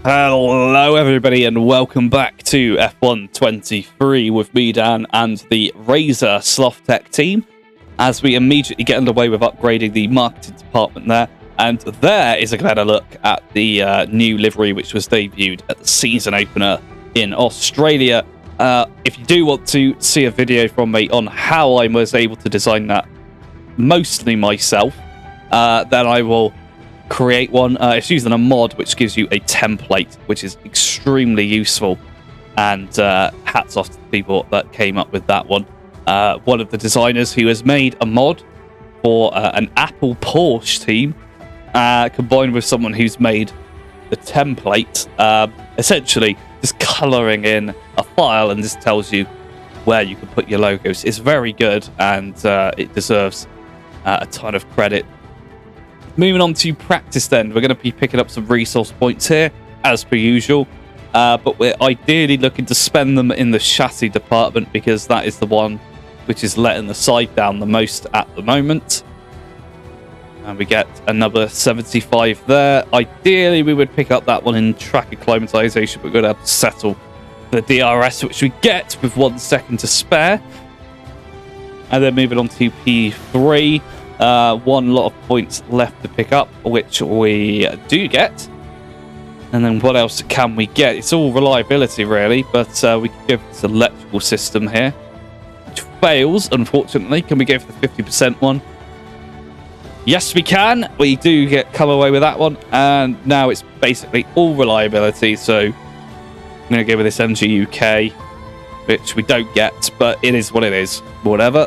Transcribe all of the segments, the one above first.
Hello everybody and welcome back to F1 23 with me, Dan, and the Razor Slothz Tech team as we immediately get underway with upgrading the marketing department there. And there is a better look at the new livery which was debuted at the season opener in Australia. If you do want to see a video from me on how I was able to design that mostly myself, then I will create one. It's using a mod which gives you a template, which is extremely useful, and hats off to the people that came up with that one. One of the designers who has made a mod for an Apple Porsche team, combined with someone who's made the template, essentially just colouring in a file and just tells you where you can put your logos. It's very good, and it deserves a ton of credit. Moving on to practice then, we're going to be picking up some resource points here, as per usual, but we're ideally looking to spend them in the chassis department because that is the one which is letting the side down the most at the moment. And we get another 75 there. Ideally, we would pick up that one in track acclimatization, but we're going to have to settle the DRS, which we get with 1 second to spare. And then moving on to P3. One lot of points left to pick up, which we do get. And then what else can we get? It's all reliability, really, but we can go for this electrical system here, which fails, unfortunately. Can we go for the 50% one? Yes, we can. We do come away with that one, and now it's basically all reliability, so I'm going to go with this MG UK, which we don't get, but it is what it is. Whatever.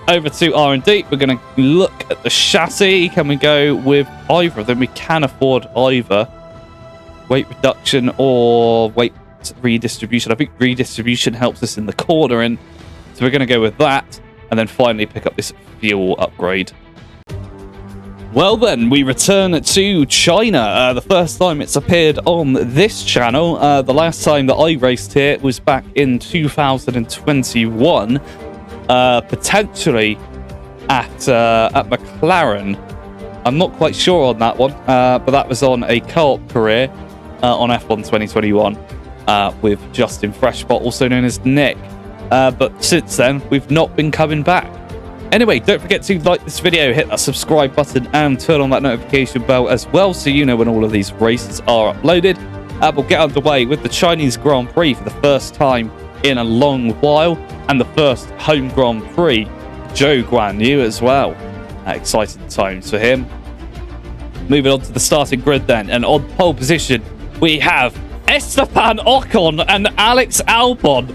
Over to R&D, we're going to look at the chassis. Can we go with either of them? We can afford either weight reduction or weight redistribution. I think redistribution helps us in the cornering, so we're going to go with that, and then finally pick up this fuel upgrade. Well then, we return to China. The first time it's appeared on this channel. The last time that I raced here was back in 2021. Potentially at McLaren. I'm not quite sure on that one, but that was on a co-op career on F1 2021 with Justin Freshbot, also known as Nick. But since then, we've not been coming back. Anyway, don't forget to like this video, hit that subscribe button, and turn on that notification bell as well, so you know when all of these races are uploaded. We'll get underway with the Chinese Grand Prix for the first time in a long while, and the first home Grand Prix, Zhou Guanyu as well. Exciting times for him. Moving on to the starting grid then, and on pole position we have Esteban Ocon and Alex Albon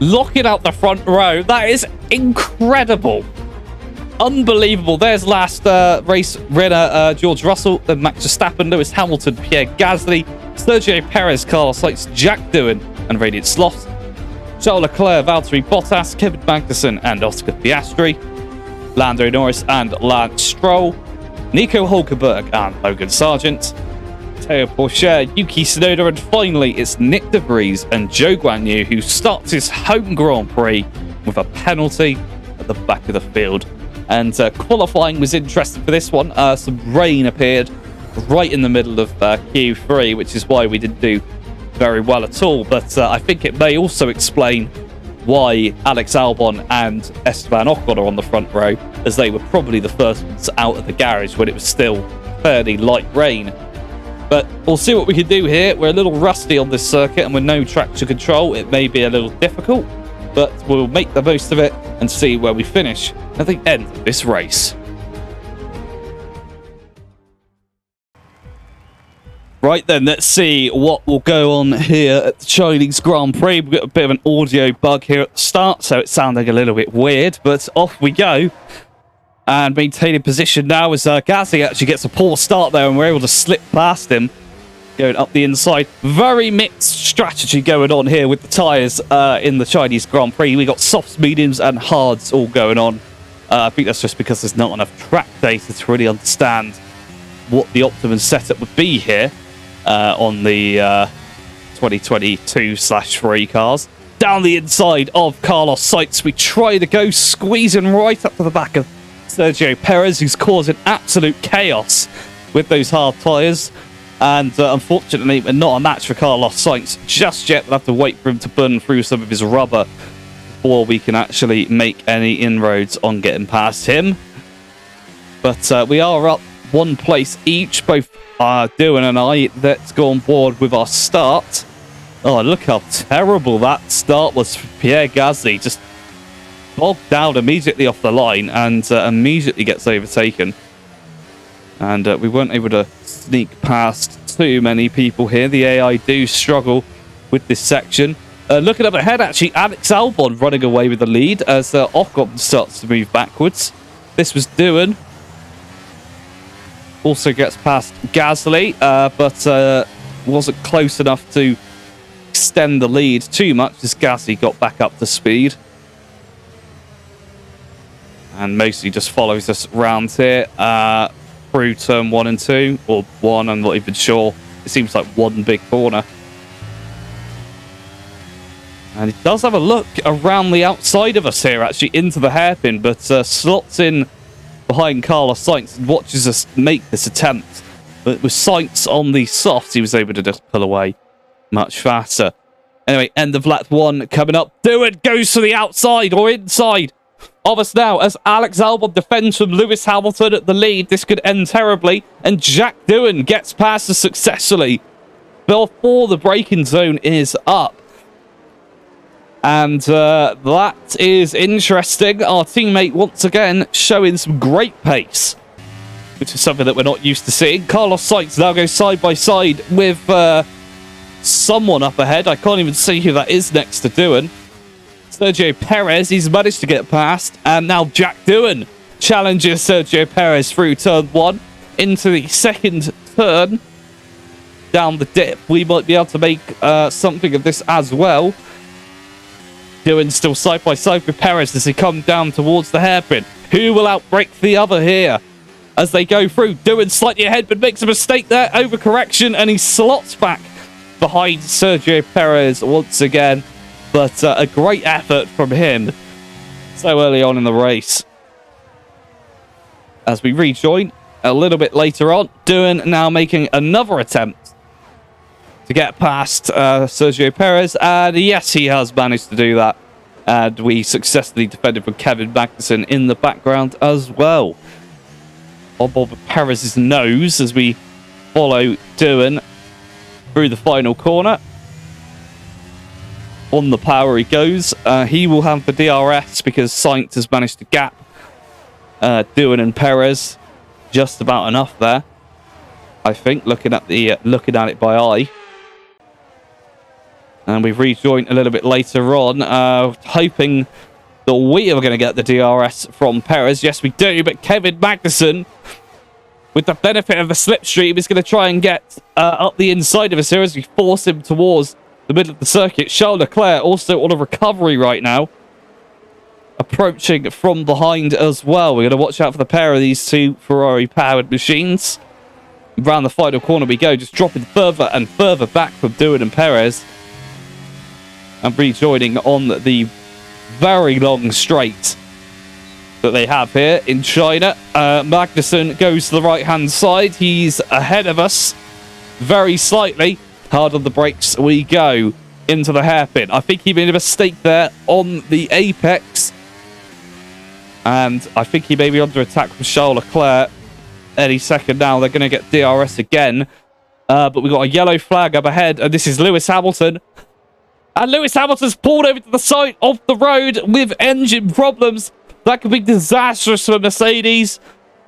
locking out the front row. That is incredible. Unbelievable. There's last race winner George Russell, then Max Verstappen, Lewis Hamilton, Pierre Gasly, Sergio Perez, Carlos Sainz, Jack Doohan, and Radiant Slothz, Charles Leclerc, Valtteri Bottas, Kevin Magnussen, and Oscar Piastri, Lando Norris and Lance Stroll, Nico Hulkenberg and Logan Sargent, Teo Pourchaire, Yuki Tsunoda, and finally it's Nick De Vries and Zhou Guanyu, who starts his home Grand Prix with a penalty at the back of the field. And qualifying was interesting for this one. Some rain appeared right in the middle of Q3, which is why we didn't do very well at all, but I think it may also explain why Alex Albon and Esteban Ocon are on the front row, as they were probably the first ones out of the garage when it was still fairly light rain. But we'll see what we can do here. We're a little rusty on this circuit, and with no traction control it may be a little difficult, but we'll make the most of it and see where we finish at the end of this race. Right then, let's see what will go on here at the Chinese Grand Prix. We've got a bit of an audio bug here at the start, so it's sounding a little bit weird, but off we go. And maintaining position now as Gasly actually gets a poor start there, and we're able to slip past him, going up the inside. Very mixed strategy going on here with the tyres in the Chinese Grand Prix. We got softs, mediums, and hards all going on. I think that's just because there's not enough track data to really understand what the optimum setup would be here. On the 2022/3 cars. Down the inside of Carlos Sainz, we try to go, squeezing right up to the back of Sergio Perez, who's causing absolute chaos with those hard tyres. And unfortunately, we're not a match for Carlos Sainz just yet. We'll have to wait for him to burn through some of his rubber before we can actually make any inroads on getting past him. But we are up one place each, both Dylan and I. Let's go on board with our start. Oh, look how terrible that start was for Pierre Gasly. Just bogged down immediately off the line and immediately gets overtaken. And we weren't able to sneak past too many people here. The AI do struggle with this section. Looking up ahead, actually, Alex Albon running away with the lead as Ocon starts to move backwards. This was Dylan. Also gets past Gasly, but wasn't close enough to extend the lead too much as Gasly got back up to speed. And mostly just follows us round here. Through turn 1 and 2, or 1, I'm not even sure. It seems like one big corner. And he does have a look around the outside of us here, actually, into the hairpin, but slots in behind Carlos Sainz and watches us make this attempt. But with Sainz on the soft, he was able to just pull away much faster. Anyway, end of lap 1 coming up. Dylan goes to the outside or inside of us now as Alex Albon defends from Lewis Hamilton at the lead. This could end terribly, and Jack Doohan gets past us successfully before the braking zone is up. And that is interesting. Our teammate once again showing some great pace, which is something that we're not used to seeing. Carlos Sainz now goes side by side with someone up ahead. I can't even see who that is next to Doohan. Sergio Perez, he's managed to get past, and now Jack Doohan challenges Sergio Perez through turn 1 into the second turn down the dip. We might be able to make something of this as well. Doohan still side by side with Perez as they come down towards the hairpin. Who will outbrake the other here as they go through? Doohan slightly ahead but makes a mistake there, overcorrection, and he slots back behind Sergio Perez once again. But a great effort from him so early on in the race. As we rejoin a little bit later on, Doohan now making another attempt to get past Sergio Perez. And yes, he has managed to do that. And we successfully defended from Kevin Magnussen in the background as well. On board with Perez's nose as we follow Doohan through the final corner. On the power he goes. He will have the DRS because Sainz has managed to gap Doohan and Perez just about enough there. I think looking at it by eye. And we've rejoined a little bit later on, hoping that we are going to get the DRS from Perez. Yes, we do, but Kevin Magnussen, with the benefit of a slipstream, is going to try and get up the inside of us here as we force him towards the middle of the circuit. Charles Leclerc also on a recovery right now, approaching from behind as well. We're going to watch out for the pair of these two Ferrari-powered machines. Around the final corner we go, just dropping further and further back from Doohan and Perez. And rejoining on the very long straight that they have here in China. Magnussen goes to the right-hand side. He's ahead of us very slightly. Hard on the brakes we go into the hairpin. I think he made a mistake there on the apex. And I think he may be under attack from Charles Leclerc any second now. They're going to get DRS again. But we've got a yellow flag up ahead. And this is Lewis Hamilton. And Lewis Hamilton's pulled over to the side of the road with engine problems. That could be disastrous for Mercedes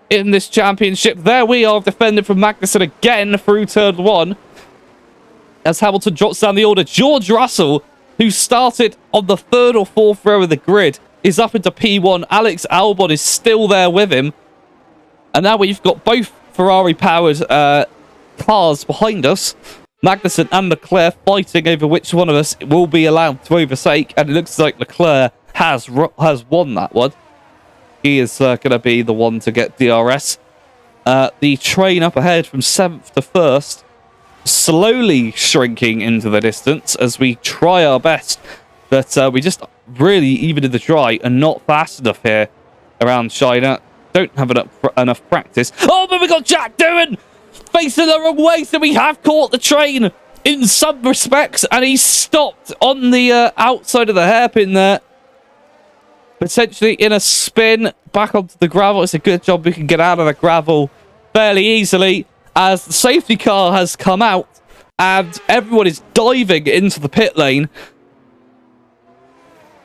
in this championship. There we are, defending from Magnussen again through turn 1. As Hamilton drops down the order, George Russell, who started on the 3rd or 4th row of the grid, is up into P1. Alex Albon is still there with him. And now we've got both Ferrari-powered cars behind us. Magnussen and Leclerc fighting over which one of us will be allowed to overtake. And it looks like Leclerc has won that one. He is going to be the one to get DRS. The train up ahead from 7th to 1st. Slowly shrinking into the distance as we try our best, but we just really, even in the dry, are not fast enough here around China. Don't have enough practice. Oh, but we got Jack Doohan facing the wrong way, so we have caught the train in some respects, and he's stopped on the outside of the hairpin there. Potentially in a spin back onto the gravel. It's a good job we can get out of the gravel fairly easily, as the safety car has come out and everyone is diving into the pit lane.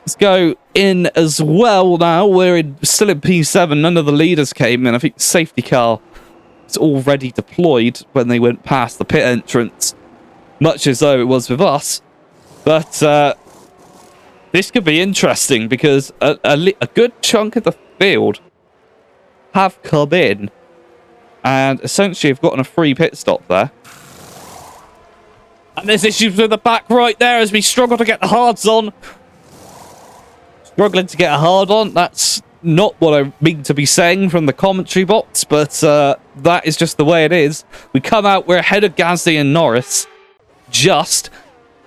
Let's go in as well now. We're still in P7. None of the leaders came in. I think the safety car was already deployed when they went past the pit entrance, much as though it was with us. But this could be interesting, because a good chunk of the field have come in and essentially have gotten a free pit stop there. And there's issues with the back right there as we struggle to get the hards on. Struggling to get a hard on. That's not what I mean to be saying from the commentary box, but that is just the way it is. We come out, we're ahead of Gasly and Norris. Just.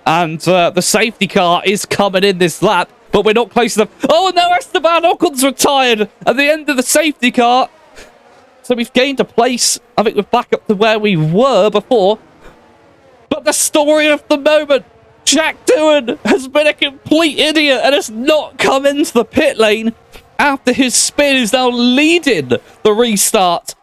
And the safety car is coming in this lap, but we're not close enough. Oh no, Esteban Ocon's retired at the end of the safety car. So we've gained a place. I think we're back up to where we were before. But the story of the moment, Jack Doohan has been a complete idiot and has not come into the pit lane after his spin is now leading the restart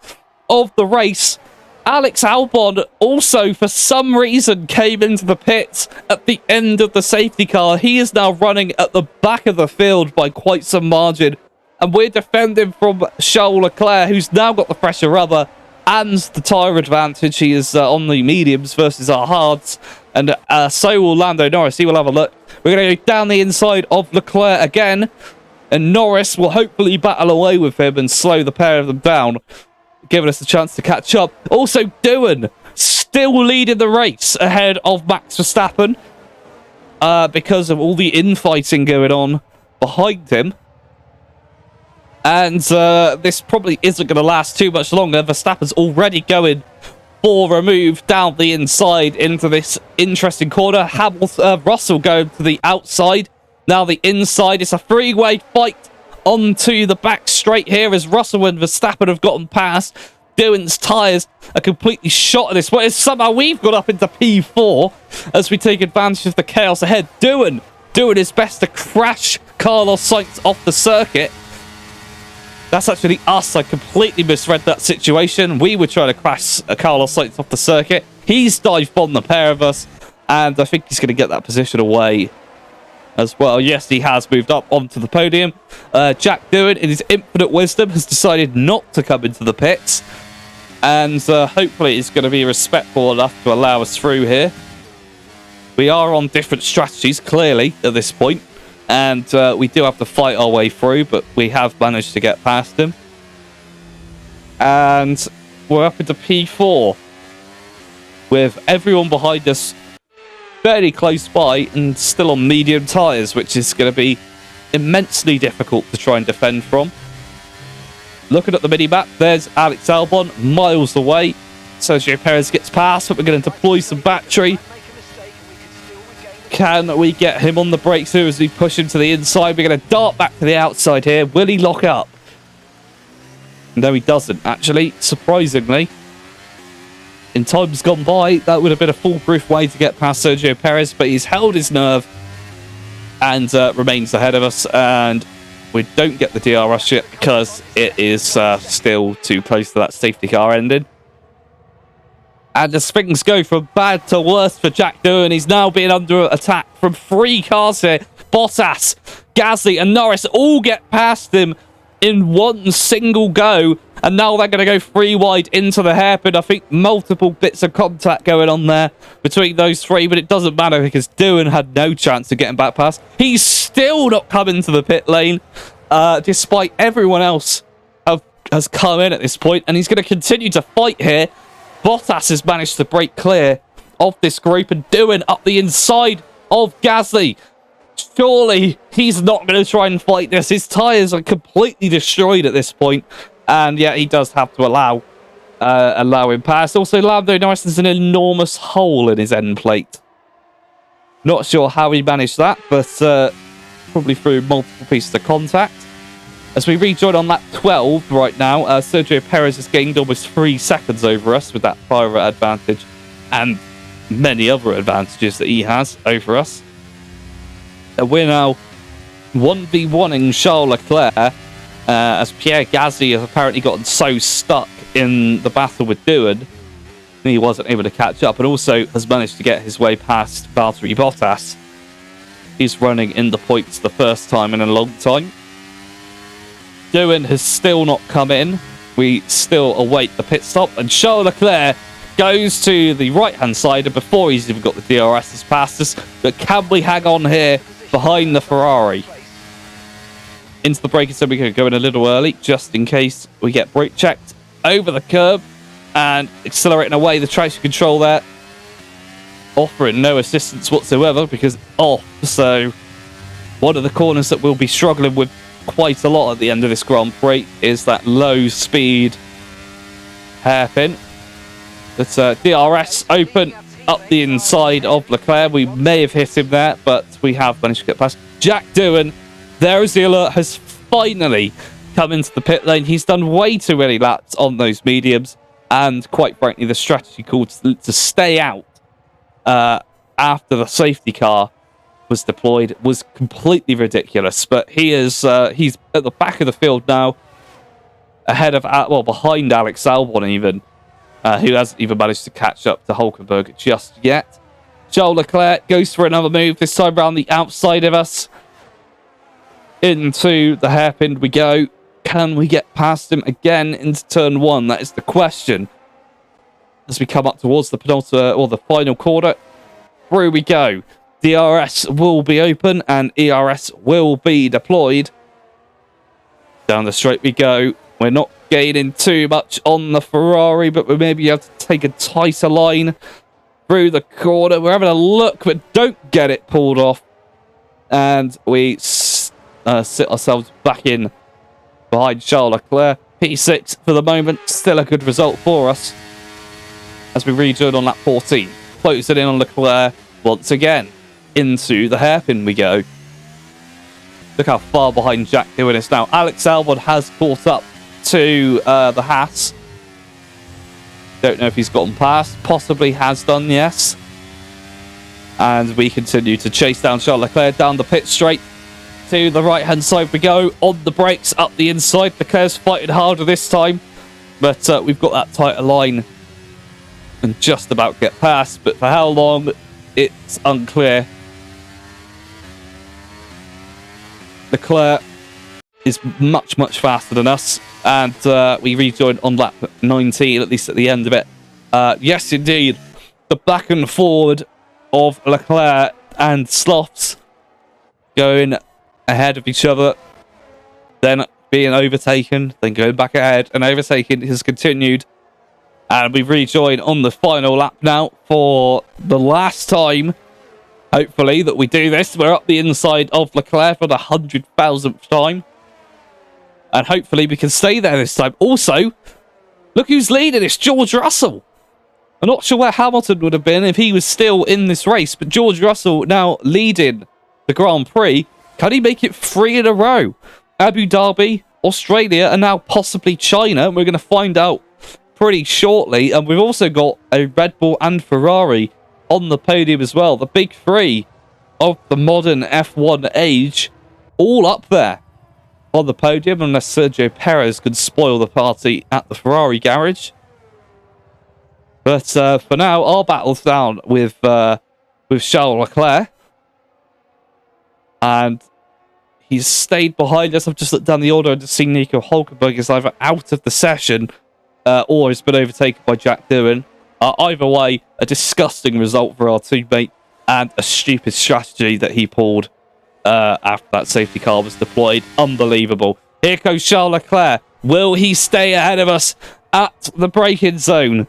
of the race. Alex Albon also, for some reason, came into the pits at the end of the safety car. He is now running at the back of the field by quite some margin. And we're defending from Charles Leclerc, who's now got the fresher rubber and the tyre advantage. He is on the mediums versus our hards. And so will Lando Norris. He will have a look. We're going to go down the inside of Leclerc again. And Norris will hopefully battle away with him and slow the pair of them down, giving us a chance to catch up. Also, Doohan still leading the race ahead of Max Verstappen because of all the infighting going on behind him. And this probably isn't going to last too much longer. Verstappen's already going for a move down the inside into this interesting corner. Russell going to the outside. Now the inside. It's a three-way fight onto the back straight here as Russell and Verstappen have gotten past. Doohan's tyres are completely shot at this point. Somehow we've got up into P4 as we take advantage of the chaos ahead. Doohan doing his best to crash Carlos Sainz off the circuit. That's actually us. I completely misread that situation. We were trying to crash Carlos Sainz off the circuit. He's dive-bombed the pair of us, and I think he's going to get that position away as well. Yes, he has moved up onto the podium. Jack Doohan, in his infinite wisdom, has decided not to come into the pits, and hopefully he's going to be respectful enough to allow us through here. We are on different strategies, clearly, at this point, and we do have to fight our way through, but we have managed to get past him. And we're up into P4 with everyone behind us fairly close by and still on medium tyres, which is going to be immensely difficult to try and defend from. Looking at the mini-map, there's Alex Albon miles away. Sergio Perez gets past, but we're going to deploy some battery. Can we get him on the brakes here as we push him to the inside? We're going to dart back to the outside here. Will he lock up? No, he doesn't, actually, surprisingly. In times gone by, that would have been a foolproof way to get past Sergio Perez, but he's held his nerve and remains ahead of us. And we don't get the DRS yet because it is still too close to that safety car ending. And as things go from bad to worse for Jack Doohan, he's now being under attack from three cars here. Bottas, Gasly and Norris all get past him in one single go. And now they're going to go three wide into the hairpin. I think multiple bits of contact going on there between those three, but it doesn't matter because Doohan had no chance of getting back past. He's still not coming to the pit lane, despite everyone else has come in at this point, and he's going to continue to fight here. Bottas has managed to break clear of this group, and Doohan up the inside of Gasly. Surely he's not going to try and fight this. His tyres are completely destroyed at this point. And yeah, he does have to allow him past. Also, Lando Norris has an enormous hole in his end plate. Not sure how he managed that, but probably through multiple pieces of contact. As we rejoin on lap 12 right now, Sergio Perez has gained almost 3 seconds over us with that private advantage and many other advantages that he has over us. We're now 1v1ing Charles Leclerc as Pierre Gasly has apparently gotten so stuck in the battle with Doohan he wasn't able to catch up, and also has managed to get his way past Valtteri Bottas. He's running in the points the first time in a long time. Doohan has still not come in. We still await the pit stop, and Charles Leclerc goes to the right-hand side, and before he's even got the DRS has passed us. But can we hang on here behind the Ferrari? Into the braking zone, we're going to go in a little early, just in case we get brake checked. Over the curb, and accelerating away the traction control there. Offering no assistance whatsoever because it's off. So one of the corners that we'll be struggling with quite a lot at the end of this Grand Prix is that low speed hairpin. That's DRS open up the inside of Leclerc. We may have hit him there, but we have managed to get past. Jack Doohan, there is the alert, has finally come into the pit lane. He's done way too many laps on those mediums, and quite frankly the strategy called to stay out after the safety car was deployed was completely ridiculous. But he's at the back of the field now, ahead of behind Alex Albon even, who hasn't even managed to catch up to Hulkenberg just yet. Charles Leclerc goes for another move, this time around the outside of us. Into the hairpin we go. Can we get past him again into turn 1? That is the question. As we come up towards the penultimate or the final corner, through we go. DRS will be open and ERS will be deployed. Down the straight we go. We're not gaining too much on the Ferrari, but we may be able to take a tighter line through the corner. We're having a look, but don't get it pulled off. And we sit ourselves back in behind Charles Leclerc. P6 for the moment. Still a good result for us. As we rejoin on lap 14. Closing in on Leclerc once again. Into the hairpin we go. Look how far behind Jack Doohan is now. Alex Albon has caught up to the Haas. Don't know if he's gotten past. Possibly has done, yes. And we continue to chase down Charles Leclerc down the pit straight. To the right-hand side we go. On the brakes, up the inside. Leclerc's fighting harder this time. But we've got that tighter line. And just about get past. But for how long, it's unclear. Leclerc is much, much faster than us. And we rejoined on lap 19, at least at the end of it. Yes, indeed. The back and forward of Leclerc and Slothz going ahead of each other, then being overtaken, then going back ahead and overtaken has continued. And we've rejoined on the final lap now for the last time, hopefully, that we do this. We're up the inside of Leclerc for the 100,000th time. And hopefully we can stay there this time. Also, look who's leading. It's George Russell. I'm not sure where Hamilton would have been if he was still in this race, but George Russell now leading the Grand Prix. Can he make it 3 in a row? Abu Dhabi, Australia, and now possibly China. We're going to find out pretty shortly. And we've also got a Red Bull and Ferrari on the podium as well. The big three of the modern F1 age all up there on the podium, unless Sergio Perez could spoil the party at the Ferrari garage. But for now, our battle's down with Charles Leclerc. And he's stayed behind us. I've just looked down the order and seen Nico Hulkenberg is either out of the session or has been overtaken by Jack Doohan. Either way, a disgusting result for our teammate and a stupid strategy that he pulled after that safety car was deployed. Unbelievable. Here goes Charles Leclerc. Will he stay ahead of us at the braking zone?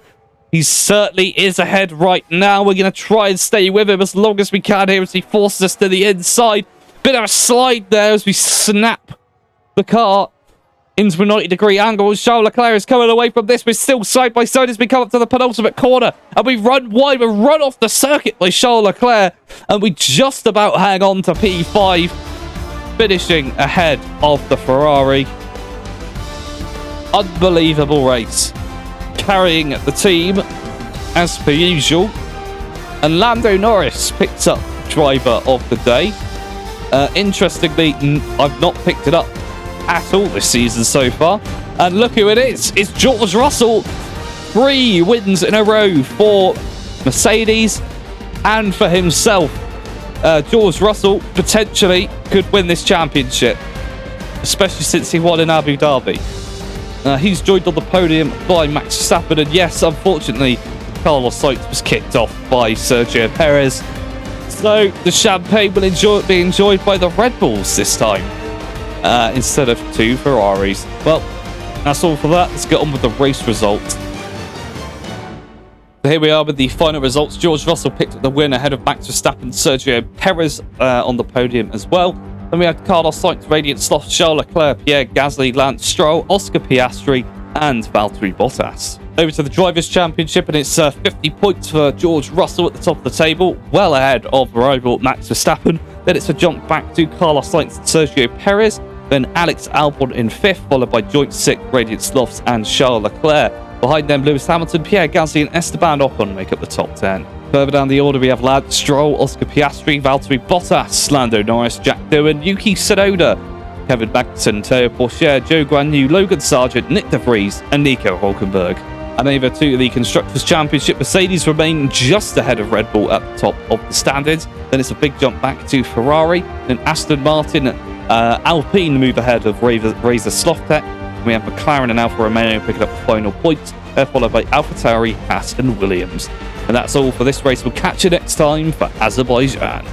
He certainly is ahead right now. We're going to try and stay with him as long as we can here as he forces us to the inside. Bit of a slide there as we snap the car into a 90-degree angle. Charles Leclerc is coming away from this. We're still side by side as we come up to the penultimate corner. And we run wide. We're run off the circuit by Charles Leclerc. And we just about hang on to P5. finishing ahead of the Ferrari. Unbelievable race. Carrying the team as per usual. And Lando Norris picks up driver of the day. Interestingly, I've not picked it up at all this season so far. And look who it is. It's George Russell. 3 wins in a row for Mercedes and for himself. George Russell potentially could win this championship, especially since he won in Abu Dhabi. He's joined on the podium by Max Verstappen, and yes, unfortunately, Carlos Sainz was kicked off by Sergio Perez. So the champagne will be enjoyed by the Red Bulls this time, instead of 2 Ferraris. Well, that's all for that. Let's get on with the race results. So here we are with the final results. George Russell picked up the win ahead of Max Verstappen, Sergio Perez on the podium as well. Then we had Carlos Sainz, Radiant Slothz, Charles Leclerc, Pierre Gasly, Lance Stroll, Oscar Piastri, and Valtteri Bottas. Over to the Drivers' Championship, and it's 50 points for George Russell at the top of the table, well ahead of rival Max Verstappen. Then it's a jump back to Carlos Sainz and Sergio Perez. Then Alex Albon in 5th, followed by joint 6th, Radiant Slothz and Charles Leclerc. Behind them, Lewis Hamilton, Pierre Gasly, and Esteban Ocon make up the top 10. Further down the order, we have Lance Stroll, Oscar Piastri, Valtteri Bottas, Lando Norris, Jack Doohan, Yuki Tsunoda, Kevin Magnussen, Teo Pourchaire, Joe Guan Yu, Logan Sargent, Nick De Vries, and Nico Hulkenberg. And over to the Constructors' Championship, Mercedes remain just ahead of Red Bull at the top of the standings. Then it's a big jump back to Ferrari. Then Aston Martin, Alpine move ahead of Razor Slothz. We have McLaren and Alfa Romeo picking up the final points. They're followed by AlphaTauri, Haas, and Williams. And that's all for this race. We'll catch you next time for Azerbaijan.